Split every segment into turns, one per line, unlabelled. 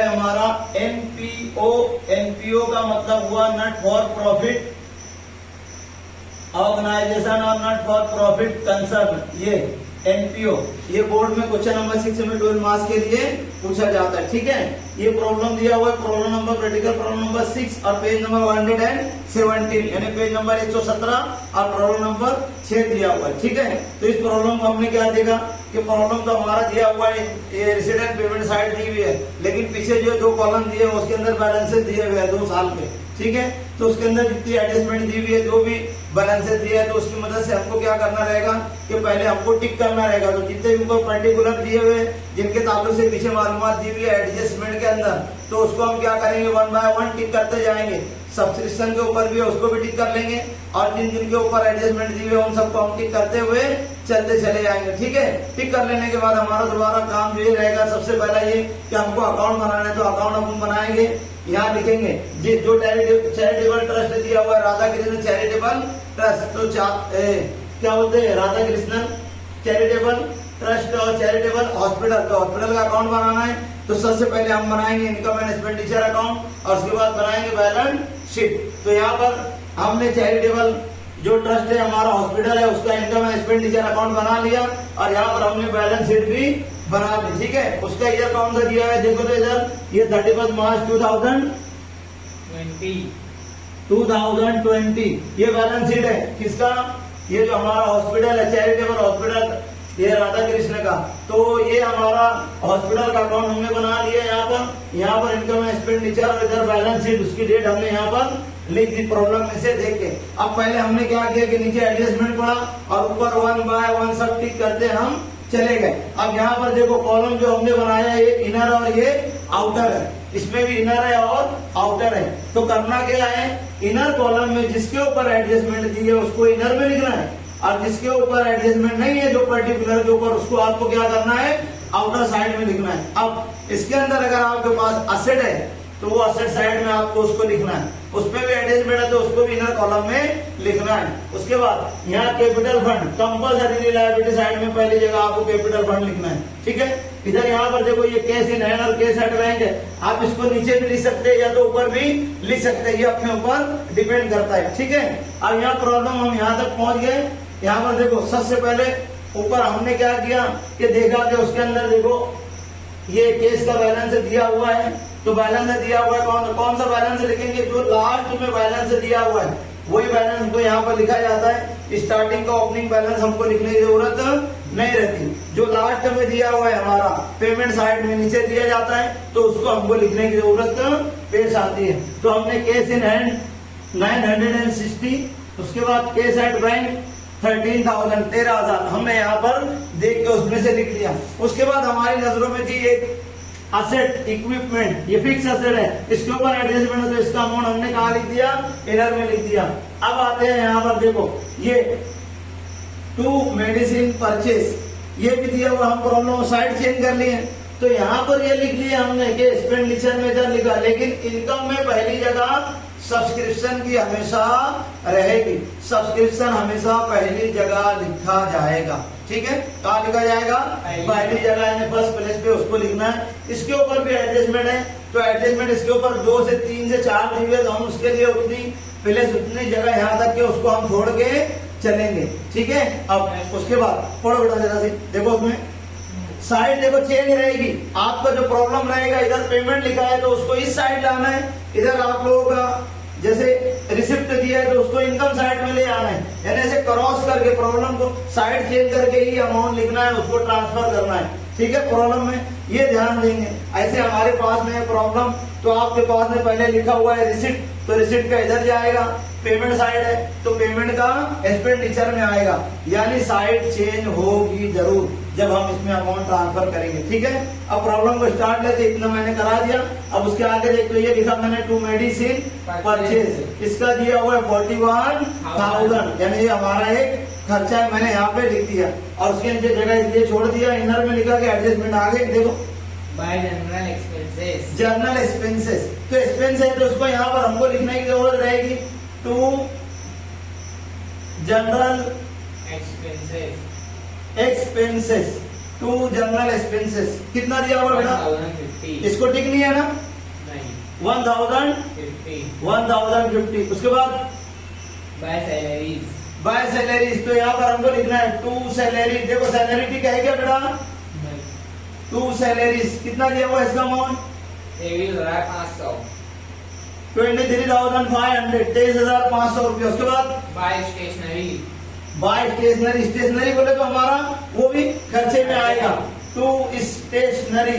हमारा NPO. NPO का मतलब हुआ नॉट फॉर प्रॉफिट ऑर्गेनाइजेशन और नॉट फॉर प्रॉफिट कंसर्न। ये एनपीओ, ये बोर्ड में क्वेश्चन नंबर 6 में 12 मार्क्स के लिए पूछा जाता है। ठीक है, ये प्रॉब्लम दिया हुआ है, problem number practical problem number 6 और पेज नंबर 117 यानी पेज नंबर 117 और प्रॉब्लम नंबर 6 दिया हुआ है। ठीक है, तो इस प्रॉब्लम को हमने क्या देखा कि प्रॉब्लम तो हमारा दिया हुआ है, ये रेसिडेंट पेमेंट साइड दी हुई है, लेकिन पीछे जो 2 कॉलम दिए उसके अंदर बैलेंसेस दिए हुए हैं 2 साल के। ठीक है, तो उसके अंदर जितनी एडजस्टमेंट दी हुई है, जो भी बैलेंसेस दिया है, तो उसकी मदद से हमको क्या करना रहेगा कि पहले हमको टिक करना रहेगा। तो जितने भी ऊपर पर्टिकुलर दिए हुए जिनके ताल्लुक से पीछे मालूमात दी हुई है एडजस्टमेंट के अंदर, तो उसको हम क्या करेंगे 1 बाय 1 टिक करते जाएंगे। सब्सक्रिप्शन के ऊपर भी उसको भी टिक कर लेंगे और जिन जिनके ऊपर एडजस्टमेंट दी हुई है उन सबको हम टिक करते हुए चलते चले जाएंगे। ठीक है, टिक कर लेने के बाद हमारा दोबारा काम जो ये रहेगा, सबसे पहला ये कि हमको अकाउंट बनाना है, तो अकाउंट हम बनाएंगे। यहाँ लिखेंगे जो चैरिटेबल ट्रस्ट दिया हुआ है राधा कृष्ण चैरिटेबल ट्रस्ट, तो क्या बोलते हैं राधा कृष्णन चैरिटेबल ट्रस्ट और चैरिटेबल हॉस्पिटल, तो हॉस्पिटल का अकाउंट बनाना है। तो सबसे पहले हम बनाएंगे इनकम एंड एक्सपेंडिचर अकाउंट और उसके बाद बनाएंगे बैलेंस शीट। तो यहाँ पर हमने चैरिटेबल जो ट्रस्ट है हमारा हॉस्पिटल है उसका इनकम एंड एक्सपेंडिचर अकाउंट बना लिया और यहाँ पर हमने बैलेंस शीट भी बना ली। ठीक है, उसका ईयर कौन सा दिया है देखो तो इधर ये 31 मार्च 2020 ये बैलेंस शीट है किसका, ये जो हमारा हॉस्पिटल है चैरिटेबल हॉस्पिटल ये राधा कृष्ण का, तो ये हमारा हॉस्पिटल का अकाउंट हमने बना लिया। यहाँ पर इनकम एक्सपेंडिचर और इधर बैलेंस शीट उसकी डेट हमने यहाँ पर लिख दी प्रॉब्लम में से देख के। अब पहले हमने क्या किया कि नीचे एडजस्टमेंट पड़ा और ऊपर 1 बाय 1 सब टिक करते हम चले गए। अब यहाँ पर देखो कॉलम जो हमने बनाया है ये इनर और ये आउटर है, इसमें भी इनर है और आउटर है। तो करना क्या है, इनर कॉलम में जिसके ऊपर एडजस्टमेंट दी है उसको इनर में लिखना है और जिसके ऊपर एडजस्टमेंट नहीं है जो पर्टिकुलर के ऊपर उसको आपको क्या करना है आउटर साइड में लिखना है। अब इसके अंदर अगर आपके पास असेट है तो वो असेट साइड में आपको उसको लिखना है, उसमें भी एडजस्टमेंट है तो उसको भी इनर कॉलम में लिखना है। उसके बाद यहाँ capital fund compulsory liability side में पहली जगह आपको कैपिटल फंड लिखना है। ठीक है, इधर यहाँ पर देखो ये कैश इन हैंड और कैश एट बैंक है, आप इसको नीचे भी लिख सकते हैं या तो ऊपर भी लिख सकते हैं, ये अपने ऊपर डिपेंड करता है। ठीक है, अब यहाँ प्रॉब्लम हम यहाँ तक पहुंच गए। यहाँ पर देखो सबसे पहले ऊपर हमने क्या किया कि देखा कि उसके अंदर देखो ये केस का बैलेंस दिया हुआ है, तो बैलेंस दिया हुआ है कौन सा बैलेंस लिखेंगे, जो लास्ट में बैलेंस दिया हुआ है वही बैलेंस हमको यहाँ पर लिखा जाता है। स्टार्टिंग का ओपनिंग बैलेंस हमको लिखने की जरूरत नहीं रहती, जो लास्ट में दिया हुआ है हमारा पेमेंट साइड में नीचे दिया जाता है तो उसको हमको लिखने की जरूरत पेश आती है। तो हमने केस इन हैंड 960, उसके बाद केस एट बैंक 13,000 हमने यहाँ पर देख के उसमें से लिख दिया। उसके बाद हमारी नजरों में थी एक असेट इक्विपमेंट, ये फिक्स असेट है, इसके ऊपर एडजस्टमेंट है तो इसका अमाउंट हमने कहा लिख दिया इनर में लिख दिया। अब आते हैं यहाँ पर देखो ये टू मेडिसिन परचेस ये भी दिया हुआ, हम प्रॉब्लम साइड चेंज कर लिए तो यहाँ पर ये लिख लिया हमने कि एक्सपेंडिचर में इधर लिखा, लेकिन इनकम में पहली जगह सब्सक्रिप्शन की हमेशा रहेगी, सब्सक्रिप्शन हमेशा पहली जगह लिखा जाएगा। ठीक है, कहाँ लिखा जाएगा पहली जगह यानी फर्स्ट प्लेस पे उसको लिखना है। इसके ऊपर भी एडजस्टमेंट है तो एडजस्टमेंट इसके ऊपर 2 से 3 से 4 दिए तो हम उसके लिए उतनी प्लेस उतनी जगह यहाँ तक के उसको हम छोड़ के चलेंगे। ठीक है, अब उसके बाद पढ़ो बेटा जरा से देखो उसमें साइड देखो चेंज रहेगी, आपका जो प्रॉब्लम रहेगा इधर पेमेंट लिखा है तो उसको इस साइड लाना है, इधर आप लोगों का जैसे रिसिप्ट दिया है तो उसको इनकम साइड में ले आना है, यानी ऐसे क्रॉस करके प्रॉब्लम को साइड चेंज करके ही अमाउंट लिखना है, उसको ट्रांसफर करना है। ठीक है, प्रॉब्लम में ये ध्यान देंगे। ऐसे हमारे पास में है प्रॉब्लम तो आपके पास में पहले लिखा हुआ है रिसिप्ट, तो रिसिप्ट का इधर जाएगा, पेमेंट साइड है तो पेमेंट का एक्सपेंडिचर में आएगा, यानी साइड चेंज होगी जरूर जब हम इसमें अमाउंट ट्रांसफर करेंगे। ठीक है, अब प्रॉब्लम को स्टार्ट लेते, इतना मैंने करा दिया। अब उसके आगे देख तो ये लिखा मैंने टू मेडिसिन परचेज, इसका दिया हुआ है 41,000 यानी ये हमारा एक खर्चा है, मैंने यहाँ पे लिख दिया और उसके नीचे जगह इसलिए छोड़ दिया, इनर में लिखा कि एडजस्टमेंट आगे देखो
bye general expenses,
general expenses तो एक्सपेंस है तो उसको यहाँ पर हमको लिखने की जरूरत रहेगी to general expenses to general expenses कितना दिया हुआ बेटा
50.
इसको टिक नहीं है ना,
नहीं.
1050.
50.
उसके बाद
By salaries.
बाय सैलरीज, तो यहाँ पर हमको लिखना है टू सैलरी। देखो सैलरी टिक है क्या बेटा,
नहीं.
टू सैलरीज कितना दिया हुआ है इसका अमाउंट,
They will wrap 500.
23,500, 23,500 रुपये। उसके बाद
By stationery.
By stationery, stationery बोले तो हमारा वो भी खर्चे में आएगा। टू स्टेशनरी,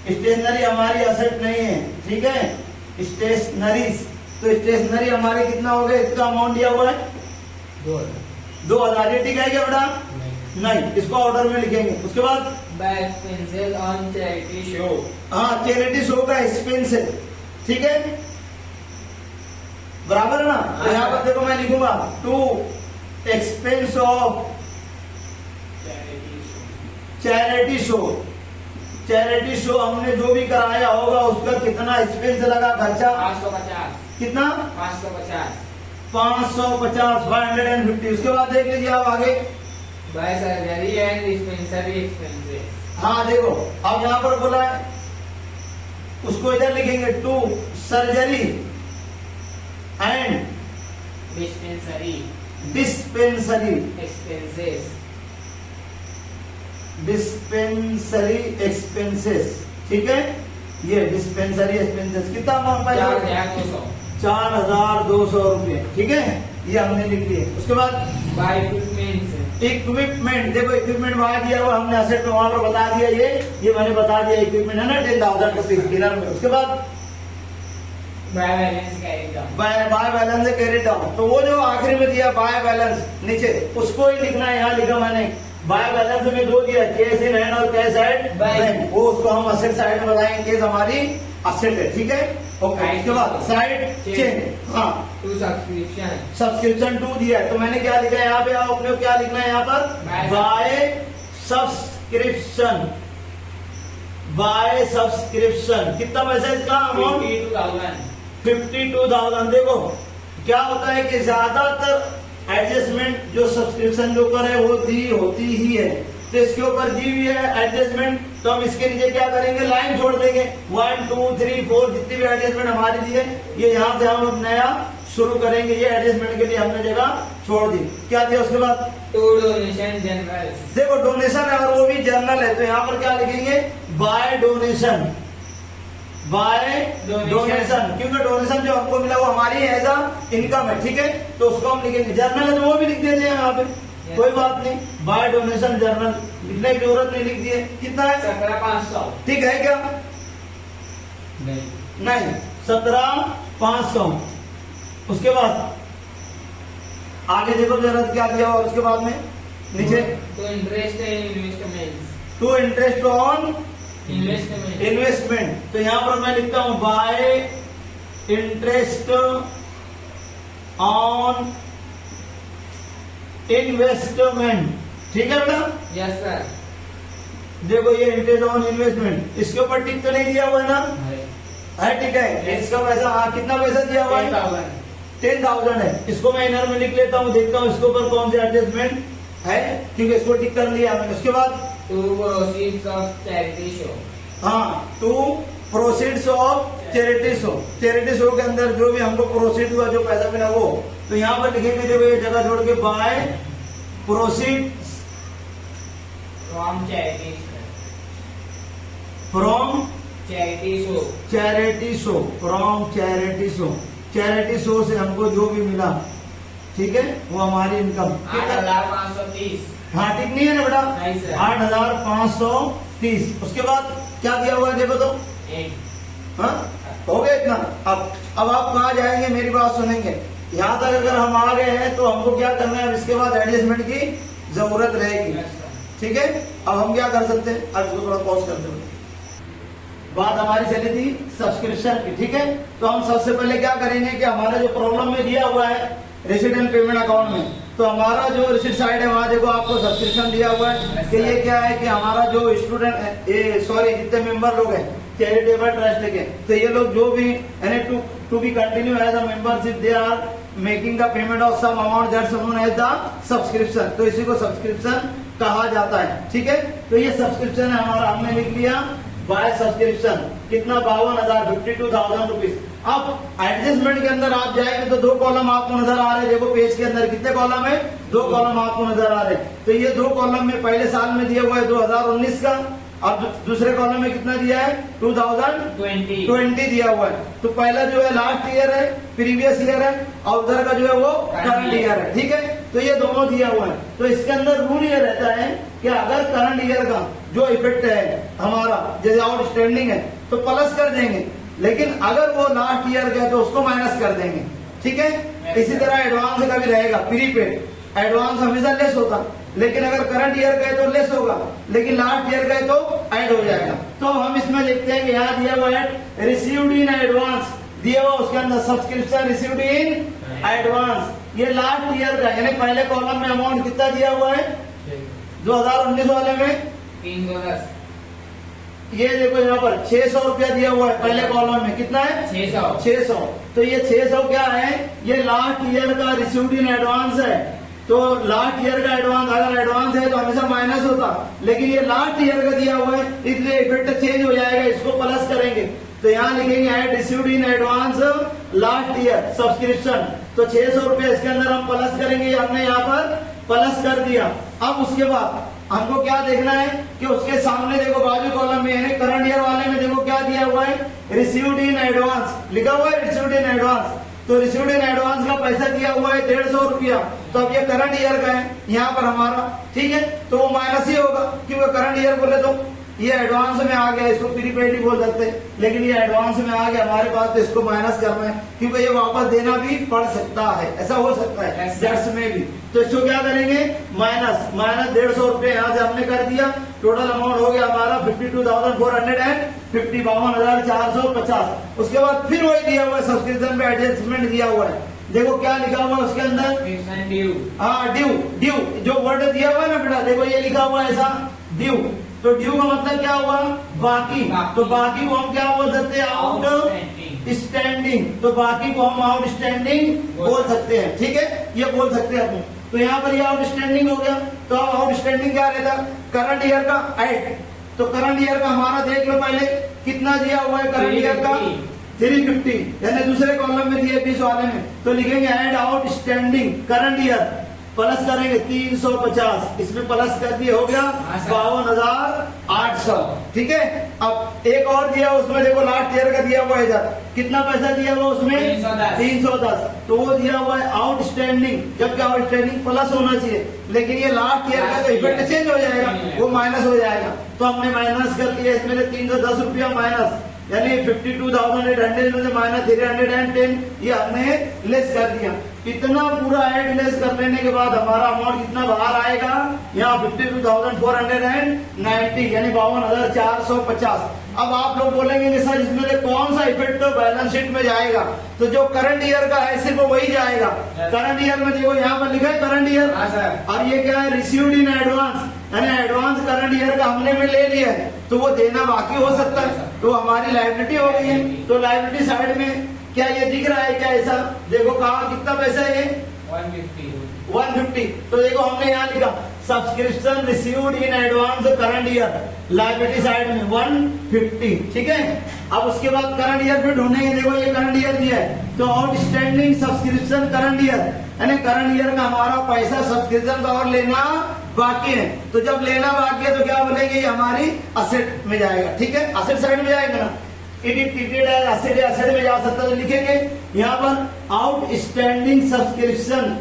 स्टेशनरी हमारी असेट नहीं है, ठीक है, स्टेशनरीज, तो स्टेशनरी हमारे कितना हो गया, इसका अमाउंट दिया हुआ है 2,000। ये ठीक है क्या बेटा, नहीं, इसको ऑर्डर में लिखेंगे। उसके बाद
By expenses on charity show.
हाँ, चैरिटी शो का एक्सपेंस है, ठीक है, बराबर है ना। तो यहाँ पर देखो मैं लिखूंगा to expense of
Charity show.
Charity show. Charity show हमने जो भी कराया होगा उसका कितना एक्सपेंस लगा, खर्चा
550.
कितना,
550.
550, 550। उसके बाद देख लीजिए आप आगे।
By surgery and dispensary expenses.
हाँ देखो, अब यहाँ पर बोला है, उसको इधर लिखेंगे to surgery and
Dispensary
dispensary,
expenses.
Dispensary expenses, ठीक है, ये डिस्पेंसरी एक्सपेंसेस कितना अमाउंट पाएगा,
4,200.
4,200 रुपये, ठीक है, ये हमने लिख लिए। उसके बाद
By equipments.
इक्विपमेंट, देखो इक्विपमेंट वहां दिया हुआ, हमने असेट में वहां पर बता दिया, ये मैंने बता दिया इक्विपमेंट है ना 10,000 रुपीज डिनर में। उसके बाद
By balance carried out.
By balance है कैरी डाउन, तो वो जो आखिरी में दिया बाय बैलेंस नीचे, उसको ही लिखना है, यहाँ लिखा मैंने बाय बैलेंस में दो दिया, कैश इन हैंड और कैश एट बैंक, वो उसको हम असेट साइड में बताएंगे, केस हमारी असेट है, ठीक है, ओके। उसके बाद साइड चेंज, हाँ,
To subscription.
सब्सक्रिप्शन टू दिया है, तो मैंने क्या लिखा है यहाँ पे, आप अपने को क्या लिखना है यहाँ पर, बाय सब्सक्रिप्शन, बाय सब्सक्रिप्शन। कितना पैसा इसका अमाउंट,
52,000.
52,000। देखो क्या होता है कि ज्यादातर एडजस्टमेंट जो सब्सक्रिप्शन के ऊपर है वो दी होती ही है, तो इसके ऊपर दी हुई है एडजस्टमेंट, तो हम इसके नीचे क्या करेंगे, लाइन छोड़ देंगे, 1 2 3 4 जितनी भी एडजस्टमेंट हमारी दी है, ये यहाँ से हम अब नया शुरू करेंगे, ये एडजस्टमेंट के लिए हमने जगह छोड़ दी। क्या दिया उसके बाद,
To donation generals.
देखो डोनेशन है और वो भी जर्नल है, तो यहाँ पर क्या लिखेंगे, बाय डोनेशन, बाय डोनेशन, क्योंकि डोनेशन जो हमको मिला वो हमारी एज अ इनकम है, ठीक है, तो उसको हम लिखेंगे। जर्नल है तो वो भी लिख देते हैं यहाँ पे, कोई बात नहीं, बाय डोनेशन जर्नल लिखने की जरूरत नहीं, लिख दिए। कितना है,
17,500.
ठीक है क्या,
नहीं.
नहीं, 17,500। उसके बाद आगे देखो जरा क्या दिया हुआ उसके बाद में नीचे,
To interest and investments.
To interest on
Investment.
Investment, तो यहाँ पर मैं लिखता हूँ बाय इंटरेस्ट ऑन इन्वेस्टमेंट, ठीक है बेटा।
Yes sir.
देखो ये इंटरेस्ट ऑन इन्वेस्टमेंट, इसके ऊपर टिक तो नहीं दिया हुआ है ना, है, ठीक है, इसका पैसा, हाँ, कितना पैसा दिया हुआ है,
10,000.
10,000 है। इसको मैं इनर में लिख लेता हूँ, देखता हूँ इसके ऊपर कौन सा एडजस्टमेंट है, क्योंकि इसको टिक कर लिया हमने। उसके बाद
To proceeds of charity show.
हाँ, to proceeds of charity show, charity show के अंदर जो भी हमको प्रोसीड हुआ, जो पैसा मिला वो, तो यहाँ पर लिखेंगे, देखो ये जगह छोड़ के, by proceed
From charity show.
From
Charity show.
Charity show, from charity show, charity show से हमको जो भी मिला, ठीक है, वो हमारी इनकम।
8,530.
हाँ, ठीक नहीं है ना बेटा,
नहीं सर।
8,530। उसके बाद क्या दिया हुआ है देखो तो,
8.
हाँ, हो गया इतना। अब आप कहाँ जाएंगे, मेरी बात सुनेंगे, यहाँ तक अगर हम आ गए हैं तो हमको क्या करना है, अब इसके बाद एडजस्टमेंट की जरूरत रहेगी,
Yes sir.
ठीक है। अब हम क्या कर सकते हैं, अब इसको थोड़ा पॉज करते हुए, बात हमारी चली थी सब्सक्रिप्शन की, ठीक है, तो हम सबसे पहले क्या करेंगे कि हमारा जो प्रॉब्लम में दिया हुआ है रेसिडेंट पेमेंट अकाउंट में, तो हमारा जो रिसिप्ट साइड है वहाँ देखो आपको सब्सक्रिप्शन दिया हुआ है कि ये क्या है कि हमारा जो स्टूडेंट है, ये सॉरी जितने मेंबर लोग हैं चैरिटेबल ट्रस्ट के, तो ये लोग जो भी यानी to be continue as a membership they are making the payment of some amount that's known as the subscription, तो इसी को सब्सक्रिप्शन कहा जाता है, ठीक है। तो ये सब्सक्रिप्शन है हमारा, हमने लिख लिया बाय सब्सक्रिप्शन कितना 52,000 52,000 रुपीज। अब एडजस्टमेंट के अंदर आप जाएंगे तो 2 कॉलम आपको नजर आ रहे हैं। देखो पेज के अंदर कितने कॉलम है, 2 कॉलम आपको नजर आ रहे हैं। तो ये 2 कॉलम में पहले साल में दिया हुआ है 2019 का, अब दूसरे कॉलम में कितना दिया है 2020 दिया हुआ है। तो पहला जो है लास्ट ईयर है, प्रीवियस ईयर है, और उधर का जो है वो करंट ईयर है। ठीक है, तो ये दोनों दिया हुआ है। तो इसके अंदर रूल ये रहता है कि अगर करंट ईयर का जो इफेक्ट है हमारा जैसे आउटस्टैंडिंग है तो प्लस कर देंगे, लेकिन अगर वो लास्ट ईयर का है तो उसको माइनस कर देंगे। ठीक है, इसी तरह एडवांस का भी रहेगा। प्रीपेड एडवांस हमेशा लेस होता, लेकिन अगर करंट ईयर का है तो लेस होगा, लेकिन लास्ट ईयर का है तो ऐड हो जाएगा। तो हम इसमें देखते हैं कि यहाँ दिया हुआ है रिसीव्ड इन एडवांस, दिया हुआ उसके अंदर सब्सक्रिप्शन रिसीव्ड इन एडवांस, ये लास्ट ईयर का, यानी पहले कॉलम में अमाउंट कितना दिया हुआ है 2019 वाले में
310,
ये देखो यहाँ पर 600 रुपया दिया हुआ है पहले कॉलम में, कितना है 600। तो ये 600 क्या है, ये लास्ट ईयर का रिसीव्ड इन एडवांस है। तो लास्ट ईयर का एडवांस, अगर एडवांस है तो हमेशा माइनस होता, लेकिन ये लास्ट ईयर का दिया हुआ है इसलिए इफेक्ट चेंज हो जाएगा, इसको प्लस करेंगे। तो यहाँ लिखेंगे add received in advance last year subscription, तो 600 रुपया इसके अंदर हम प्लस करेंगे, हमने यहाँ पर प्लस कर दिया। अब उसके बाद हमको क्या देखना है कि उसके सामने देखो बाजू कॉलम में, यानी करंट ईयर वाले में देखो क्या दिया हुआ है रिसीव्ड इन एडवांस, लिखा हुआ है रिसीव्ड इन एडवांस। तो रिसीव्ड इन एडवांस का पैसा दिया हुआ है 150 रुपया, तो अब ये करंट ईयर का है यहाँ पर हमारा। ठीक है, तो वो माइनस ही होगा क्योंकि करंट ईयर बोले तो ये एडवांस में आ गया, इसको प्रीपेड ही बोल सकते हैं, लेकिन ये एडवांस में आ गया हमारे पास, तो इसको माइनस करना है क्योंकि ये वापस देना भी पड़ सकता है, ऐसा हो सकता है जेट्स में भी। तो इसको क्या करेंगे माइनस 150 रुपये यहाँ से हमने कर दिया। टोटल अमाउंट हो गया हमारा 52,450, 52,450। उसके बाद फिर वही दिया हुआ है सब्सक्रिप्शन पे एडजस्टमेंट दिया हुआ है। देखो क्या लिखा हुआ है उसके अंदर, हाँ ड्यू, जो वर्ड दिया हुआ है ना बेटा, देखो ये लिखा हुआ है ऐसा ड्यू। तो ड्यू का मतलब क्या हुआ बाकी, तो बाकी को हम क्या बोल सकते हैं आउट स्टैंडिंग, तो बाकी को हम आउट स्टैंडिंग बोल सकते हैं। ठीक है, ये बोल सकते हैं अपन। तो यहाँ पर ये आउट स्टैंडिंग हो गया। तो अब आउट स्टैंडिंग क्या रहता, करंट ईयर का ऐड, तो करंट ईयर का हमारा देख लो पहले कितना दिया हुआ है करंट ईयर का 350, यानी दूसरे कॉलम में दिए 20 वाले में, तो लिखेंगे add out standing current year, plus करेंगे 350, इसमें प्लस कर दिए हो गया 52,800। ठीक है, अब एक और दिया उसमें देखो लास्ट ईयर का दिया हुआ है इधर, कितना पैसा दिया हुआ उसमें 310, तो वो दिया हुआ है आउटस्टैंडिंग, जबकि आउटस्टैंडिंग प्लस होना चाहिए, लेकिन ये लास्ट ईयर का तो इफेक्ट चेंज हो जाएगा, वो माइनस हो जाएगा। तो हमने माइनस कर दिया इसमें 310 रुपया माइनस, यानी 52,800 में से माइनस 310, ये हमने लेस कर दिया। इतना पूरा ऐड लेस कर लेने के बाद हमारा अमाउंट कितना बाहर आएगा, यहाँ 52,490, यानी 52,450। अब आप लोग बोलेंगे कि सर इसमें से कौन सा इफेक्ट तो बैलेंस शीट में जाएगा, तो जो करंट ईयर का है सिर्फ वही जाएगा। करंट ईयर में देखो यहाँ पर लिखा है करंट ईयर, और ये क्या है रिसीव्ड इन एडवांस, यानी एडवांस करंट ईयर का हमने में ले लिया है, तो वो देना बाकी हो सकता है, तो हमारी लायबिलिटी हो गई है। तो लायबिलिटी साइड में क्या ये दिख रहा है क्या ऐसा, देखो कहा कितना पैसा है ये 150। तो देखो हमने यहाँ लिखा subscription received in advance current year, liability side में 150। ठीक है, अब उसके बाद करंट ईयर फिर ढूंढेंगे, देखो ये करंट ईयर दिया है, तो आउटस्टैंडिंग सब्सक्रिप्शन करंट ईयर, यानी करंट ईयर का हमारा पैसा सब्सक्रिप्शन का और लेना बाकी है। तो जब लेना बाकी है तो क्या बोलेंगे ये हमारी असेट में जाएगा। ठीक है, असेट साइड में जाएगा ना, एसेट में जा सकता है, तो लिखेंगे यहाँ पर आउटस्टैंडिंग सब्सक्रिप्शन,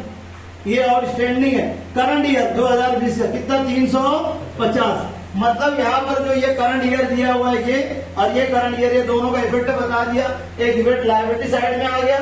ये आउटस्टैंडिंग है करंट ईयर 2020 का कितना 350, मतलब यहाँ पर जो ये करंट ईयर दिया हुआ है ये और ये करंट ईयर, ये दोनों का इफेक्ट बता दिया। एक इफेक्ट लायबिलिटी साइड में आ गया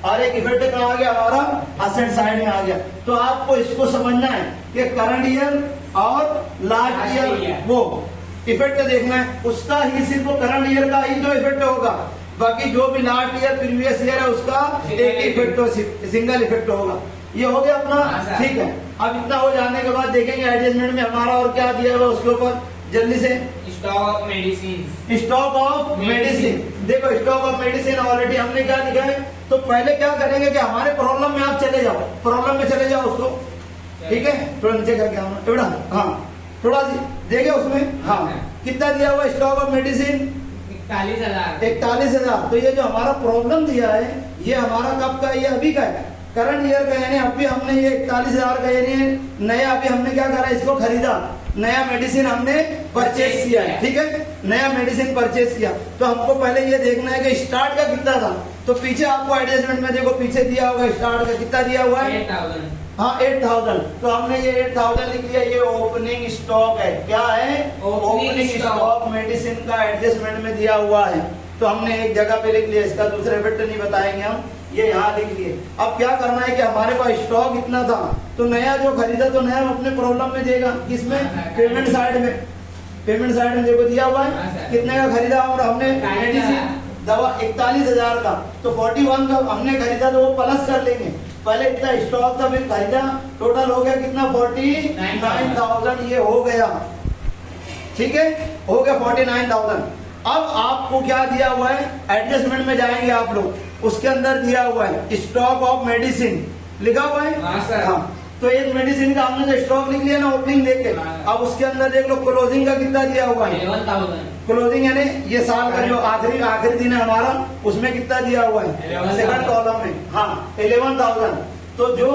और एक इफेक्ट कहाँ आ गया हमारा असेट साइड में आ गया। तो आपको इसको समझना है कि करंट ईयर और लास्ट ईयर वो इफेक्ट देखना है, उसका ही सिर्फ करंट ईयर का ही जो इफेक्ट होगा, बाकी जो भी लास्ट ईयर प्रीवियस ईयर है उसका एक ही इफेक्ट हो, सिंगल इफेक्ट होगा। ये हो गया अपना। ठीक है, अब इतना हो जाने के बाद देखेंगे एडजस्टमेंट में हमारा और क्या दिया हुआ उसके ऊपर जल्दी से।
Stock of medicine,
stock of medicine, देखो स्टॉक ऑफ मेडिसिन ऑलरेडी हमने क्या लिखा है। तो पहले क्या करेंगे कि हमारे प्रॉब्लम में आप चले जाओ, प्रॉब्लम में चले जाओ उसको। ठीक है, थोड़ा नीचे करके आना, हाँ थोड़ा सी देखे उसमें, हाँ कितना दिया हुआ स्टॉक ऑफ मेडिसिन?
41,000।
41,000। तो ये जो हमारा प्रॉब्लम दिया है ये हमारा कब का? ये अभी का है, करंट ईयर का। यानी अभी हमने ये 41,000 का यानी नया अभी हमने क्या करा, इसको खरीदा, नया मेडिसिन हमने परचेज किया है, ठीक है, नया मेडिसिन परचेज किया। तो हमको पहले ये देखना है कि स्टार्ट का कितना था। तो पीछे आपको एडजस्टमेंट में देखो पीछे दिया होगा स्टार्ट का कितना दिया हुआ है?
8,000।
हाँ 8,000। तो हमने ये 8,000 लिख लिया। ये ओपनिंग स्टॉक है। क्या है? ओपनिंग स्टॉक मेडिसिन का एडजस्टमेंट में दिया हुआ है। तो हमने एक जगह पे लिख लिया, इसका दूसरे इफेक्ट नहीं बताएंगे हम, ये यहाँ लिख लिए। अब क्या करना है कि हमारे पास स्टॉक इतना था, तो नया जो खरीदा तो नया अपने प्रॉब्लम में देगा, किसमें? पेमेंट साइड में। पेमेंट साइड में देखो दिया हुआ है कितने का खरीदा और हमने मेडिसिन दवा 41,000 का। तो 41 का हमने खरीदा तो वो प्लस कर लेंगे। पहले इतना स्टॉक था फिर खरीदा, टोटल हो गया कितना? 49,000 ये हो गया, ठीक है, हो गया 49,000। अब आपको क्या दिया हुआ है? एडजस्टमेंट में जाएंगे आप लोग, उसके अंदर दिया हुआ है स्टॉक ऑफ मेडिसिन लिखा हुआ है।
हाँ सर।
हाँ, तो एक मेडिसिन का हमने जो स्टॉक लिख लिया ना ओपनिंग देके, अब उसके अंदर देख लो क्लोजिंग का कितना दिया हुआ है?
11,000।
क्लोजिंग यानी ये साल का जो आखिरी दिन है हमारा, उसमें कितना दिया हुआ है?
11,000।
सेकंड कॉलम में, हाँ 11,000। तो जो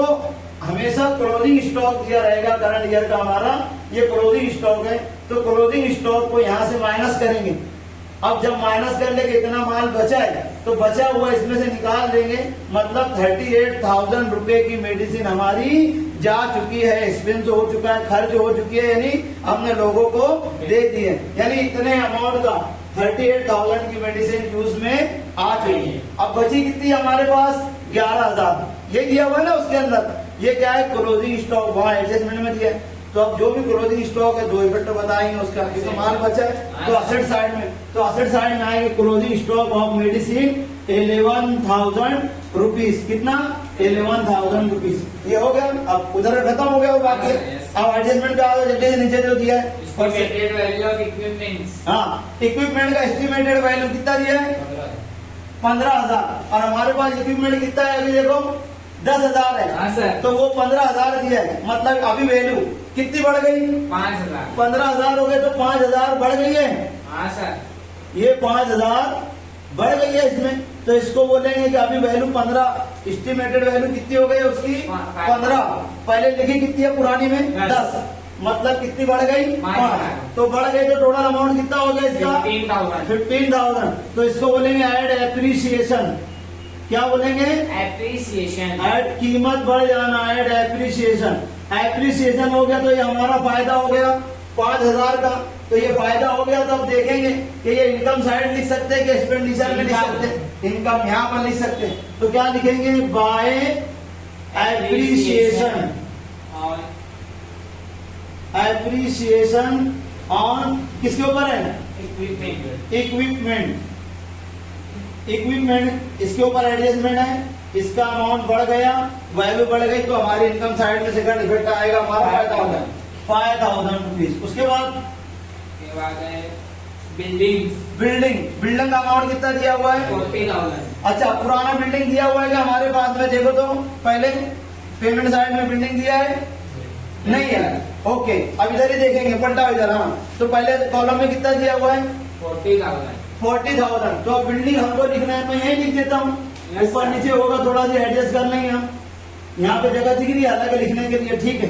हमेशा क्लोजिंग स्टॉक दिया रहेगा करंट ईयर का हमारा, ये क्लोजिंग स्टॉक है। तो क्लोजिंग स्टॉक को यहाँ से माइनस करेंगे। अब जब माइनस कर लेंगे इतना माल बचा है तो बचा हुआ इसमें से निकाल देंगे, मतलब 38,000 रुपए की मेडिसिन हमारी जा चुकी है, एक्सपेंस हो चुका है, खर्च हो चुकी है, यानी हमने लोगों को दे दी है। यानी इतने अमाउंट का 38,000 की मेडिसिन यूज में आ चुकी है। अब बची कितनी हमारे पास? 11,000। ये दिया हुआ ना उसके अंदर, ये क्या है? क्लोजिंग स्टॉक, वहाँ एडजस्टमेंट में दिया है। तो अब जो भी क्लोजिंग स्टॉक है दो इफेक्ट बताएंगे उसका, क्योंकि माल बचा है। तो असेट साइड में, तो असेट साइड में आएंगे closing stock of medicine 11,000 rupees. कितना? 11,000 रुपीज। ये हो गया। अब उधर खत्म हो गया वो बाकी। अब एडजस्टमेंट का जल्दी से नीचे जो दिया है
Estimated value of equipments।
हाँ, इक्विपमेंट का एस्टिमेटेड वैल्यू कितना दिया है? 15,000। और हमारे पास इक्विपमेंट कितना है अभी देखो? 10,000 है।
हाँ सर।
तो वो 15,000 दिया है, मतलब अभी वैल्यू कितनी बढ़ गई?
5,000।
15,000 हो गए तो 5,000 बढ़ गई है।
हाँ सर।
ये 5,000 बढ़ गई है इसमें। तो इसको बोलेंगे कि अभी वैल्यू 15, एस्टिमेटेड वैल्यू कितनी हो गई उसकी? 15। पहले लिखी कितनी है पुरानी में? 10। मतलब कितनी बढ़ गई? 5। तो बढ़ गई तो टोटल अमाउंट कितना हो गया इसका? 15,000। तो इसको बोलेंगे ऐड एप्रिसिएशन। क्या बोलेंगे?
एप्रिसिएशन।
ऐड कीमत बढ़ जाना, ऐड एप्रिसिएशन। एप्रिसिएशन हो गया तो ये हमारा फायदा हो गया 5,000 का। तो ये फायदा हो गया। तो अब देखेंगे कि ये इनकम साइड लिख सकते हैं कि एक्सपेंडिचर में लिख सकते हैं? इनकम यहाँ पर लिख सकते हैं। तो क्या लिखेंगे? Bye appreciation. एप्रिसिएशन ऑन किसके ऊपर है?
इक्विपमेंट।
इक्विपमेंट। इक्विपमेंट इसके ऊपर एडजस्टमेंट है। इसका अमाउंट बढ़ गया, वैल्यू बढ़ गई, तो हमारी इनकम साइड में सेकंड इफेक्ट आएगा हमारा 5,000 रुपीज। उसके बाद
बिल्डिंग।
बिल्डिंग का अमाउंट कितना दिया हुआ है?
40,000।
अच्छा, पुराना बिल्डिंग दिया हुआ है क्या हमारे पास में? देखो तो पहले पेमेंट साइड में बिल्डिंग दिया है? नहीं है। ओके, अब इधर ही देखेंगे, पलटा इधर। हाँ, तो पहले कॉलम में कितना दिया हुआ है? 40,000। तो अब बिल्डिंग हमको लिखना है, मैं यही लिख देता हूँ। ऊपर नीचे होगा थोड़ा सा एडजस्ट कर लेंगे हम। यहाँ पे जगह दिख रही है हालांकि लिखने के लिए, ठीक है।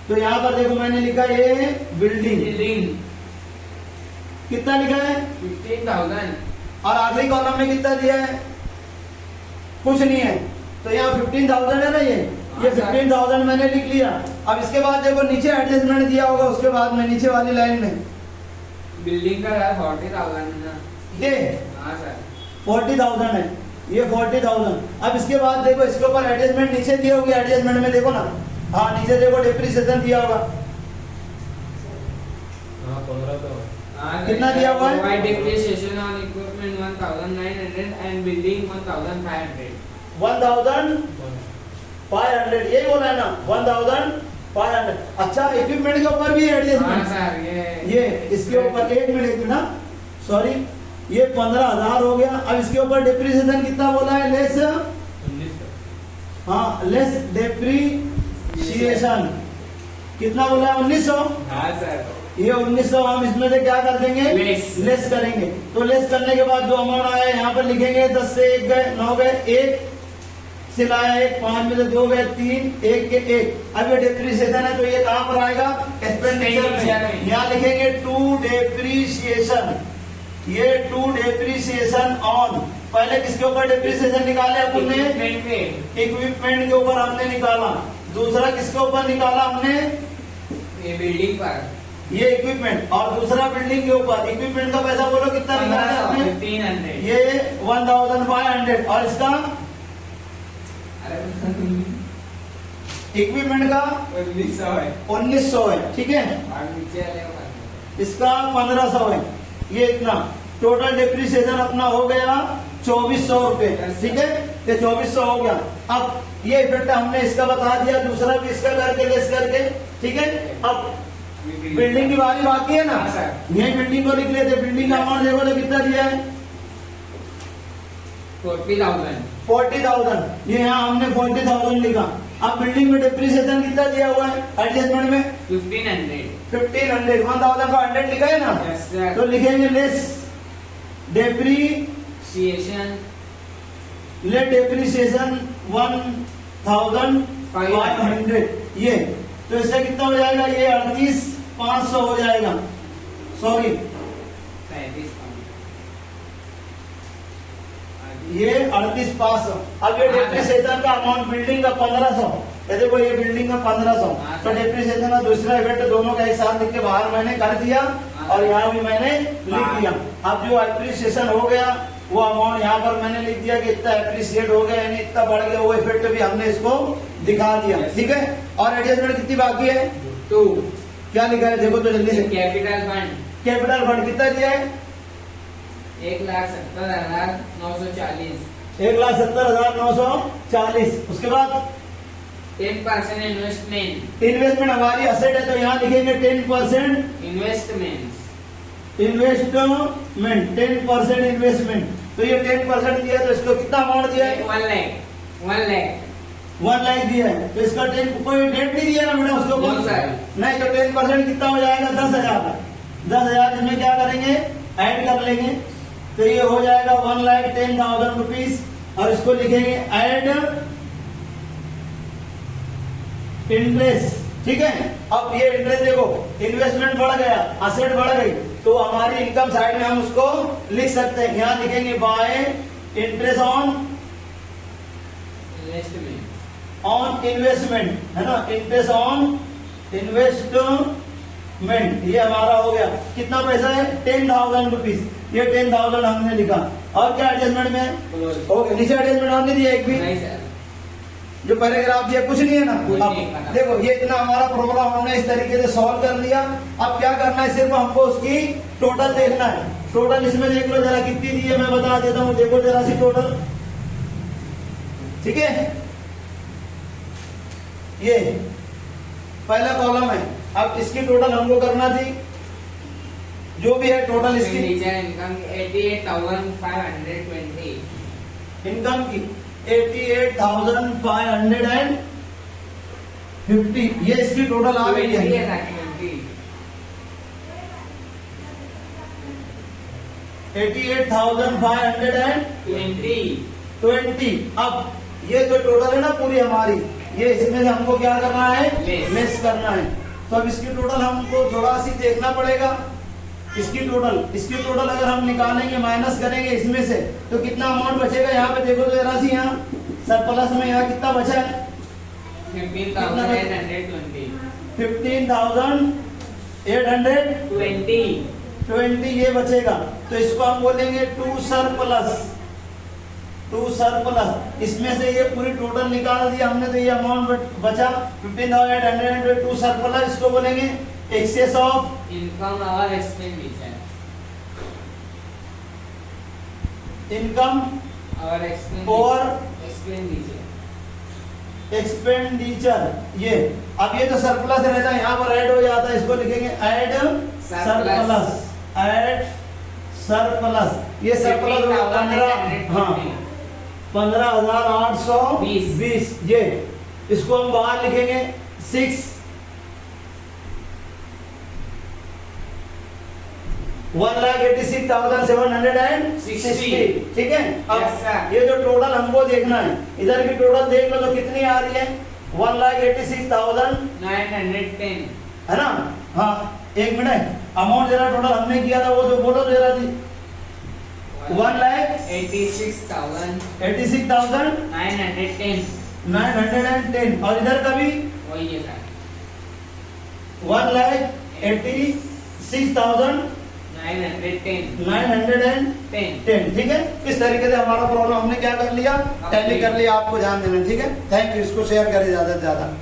तो यहाँ पर देखो मैंने लिखा ये बिल्डिंग। कितना लिखा है?
15,000।
और आखिरी कॉलम में कितना दिया है? कुछ नहीं है। तो यहाँ 15,000 है ना, ये 15,000 मैंने लिख लिया। अब इसके बाद देखो नीचे एडजस्टमेंट दिया होगा, उसके बाद में नीचे वाली लाइन में
बिल्डिंग का 40,000 है ना?
ये 40,000 है, ये 40,000। अब इसके बाद देखो इसके ऊपर एडजस्टमेंट नीचे दिए होगी, एडजस्टमेंट में देखो ना, हाँ नीचे देखो डिप्रिसिएशन दिया होगा। कितना दिया हुआ है?
Depreciation on equipment 1,900 and building 1,500।
1,500 यही बोला है ना, 1,500। अच्छा, इक्विपमेंट के ऊपर भी एडजस्टमेंट, ये इसके ऊपर एक मिनट ना, सॉरी, ये 15,000 हो गया। अब इसके ऊपर डिप्रिसिएशन कितना बोला है? लेस, हाँ लेस डिप्रिसिएशन कितना बोला है? 1,900।
हाँ सर।
ये 1900 हम इसमें से क्या कर देंगे, लेस करेंगे। तो लेस करने के बाद जो अमाउंट आया यहाँ पर लिखेंगे 10 से 1 गए, 9 गए, 1 से लाया 1, 5 में से 2 गए, 3, 1 के 1। अब ये डेप्रीसिएशन है तो ये कहाँ पर आएगा, एक्सपेंडिचर में। यहाँ लिखेंगे टू डेप्रीसिएशन, ये टू डेप्रीसिएशन ऑन। पहले किसके ऊपर डेप्रीसिएशन निकाले अपने, इक्विपमेंट के ऊपर हमने निकाला। दूसरा किसके ऊपर निकाला हमने,
ये बिल्डिंग पर,
ये इक्विपमेंट। और दूसरा बिल्डिंग के ऊपर। इक्विपमेंट का पैसा बोलो कितना निकाला आपने,
1500,
ये 1500। और इसका इक्विपमेंट का 1900 है, ठीक है। इसका 1500 है, ये इतना। टोटल डिप्रिसिएशन अपना हो गया 2400 रुपए, ठीक है। ये 2400 हो गया। अब ये इफेक्ट हमने इसका बता दिया, दूसरा भी इसका करके लेस करके, ठीक है। अब बिल्डिंग की बारी बाकी है ना, यही बिल्डिंग को लिख लेते। बिल्डिंग का अमाउंट देखो तो कितना दिया है, 40,000। ये यहाँ हमने 40,000 लिखा। अब बिल्डिंग में डिप्रिसिएशन कितना दिया हुआ है एडजस्टमेंट में, 1500। 1000 का 100 लिखा है ना, तो लिखेंगे लेस डेप्रीसिएशन, लेट डेप्रीसिएशन 1500। ये तो इससे कितना हो जाएगा, ये 38,500 हो जाएगा, सॉरी ये 38,500। अब ये डेप्रिसिएशन का अमाउंट बिल्डिंग का 1500, देखो ये बिल्डिंग का 1500। तो डेप्रिसिएशन का दूसरा इफेक्ट दोनों का एक साथ लिख के बाहर मैंने कर दिया और यहाँ भी मैंने लिख दिया। अब जो एप्रिसिएशन हो गया वो अमाउंट यहाँ पर मैंने लिख दिया कि इतना एप्रिसिएट हो गया, यानी इतना बढ़ गया, वो इफेक्ट भी हमने इसको दिखा दिया, ठीक है। और एडजस्टमेंट कितनी बाकी है,
2।
क्या लिखा है देखो तो जल्दी से।
कैपिटल फंड,
कैपिटल फंड कितना दिया है,
1,70,940।
1,70,940। उसके बाद
10% इन्वेस्टमेंट,
इन्वेस्टमेंट हमारी असेट है तो यहाँ लिखेंगे 10%
इन्वेस्टमेंट।
10% इन्वेस्टमेंट। तो ये 10% दिया तो इसको कितना अमाउंट दिया है,
1 लाख
दिया है। तो इसका 10 कोई डेट नहीं दिया ना बेटा उसको, नहीं। तो 10% कितना हो जाएगा, 10,000। 10,000 इसमें क्या करेंगे, ऐड कर लेंगे। तो ये हो जाएगा 1,10,000 रुपीज। और इसको लिखेंगे ऐड इंटरेस्ट, ठीक है। अब ये इंटरेस्ट देखो, इन्वेस्टमेंट बढ़ गया, असेट बढ़ गई, तो हमारी इनकम साइड में हम उसको लिख सकते हैं। यहाँ लिखेंगे बाय इंटरेस्ट ऑन इन्वेस्टमेंट, है ना, इंटरेस्ट ऑन इन्वेस्टमेंट। ये हमारा हो गया, कितना पैसा है, 10,000 रुपीज। ये 10,000 हमने लिखा। और क्या एडजस्टमेंट में ओके, नीचे एडजस्टमेंट हमने दिया एक भी, जो पैराग्राफ दिया कुछ नहीं है ना। अब देखो ये इतना हमारा प्रोग्राम हमने इस तरीके से सॉल्व कर लिया। अब क्या करना है, सिर्फ हमको उसकी टोटल देखना है। टोटल इसमें देख लो जरा कितनी दी है, मैं बता देता हूँ। देखो जरा सी टोटल, ठीक है। ये पहला कॉलम है। अब इसकी टोटल हमको करना थी, जो भी है टोटल इसकी
इनकम 88,520।
इनकम की 88,550, ये इसकी टोटल आ गई है। 88,520। अब ये जो टोटल है ना पूरी हमारी, ये इसमें से हमको क्या करना है, लेस करना है। तो अब इसकी टोटल हमको थोड़ा सी देखना पड़ेगा। इसकी टोटल अगर हम निकालेंगे, माइनस करेंगे इसमें से, तो कितना अमाउंट बचेगा। यहाँ पे देखो तो जरा सी, यहाँ सरप्लस में यहाँ कितना बचा है, 15,820 ये बचेगा। तो इसको हम बोलेंगे टू सरप्लस। इसमें से ये पूरी टोटल निकाल दिया हमने, तो ये अमाउंट बचा 15,800 टू सरप्लस। इसको बोलेंगे एक्सेस ऑफ
इनकम और एक्सपेंडिचर।
इनकम
और
एक्सपेंडिचर। ये अब ये तो सरप्लस रहता है, यहाँ पर ऐड हो जाता है। इसको लिखेंगे ऐड सरप्लस। ये सरप्लस 15,820। ये इसको हम बाहर लिखेंगे 6 1,86,760, ठीक है। अब
Yes, sir.
ये जो टोटल हमको देखना है, इधर की टोटल देख लो तो कितनी आ रही है, 1,86,000,
910
है ना। हाँ एक मिनट, अमाउंट जरा टोटल हमने किया था वो जो बोलो जरा जी,
1,86,910
1,86,910, और इधर का भी
वही है सर
1,86,910,
910
ठीक है। इस तरीके से हमारा प्रॉब्लम हमने क्या कर लिया, टैली कर लिया। आपको ध्यान देना, ठीक है। थैंक यू, इसको शेयर करें ज्यादा से ज्यादा।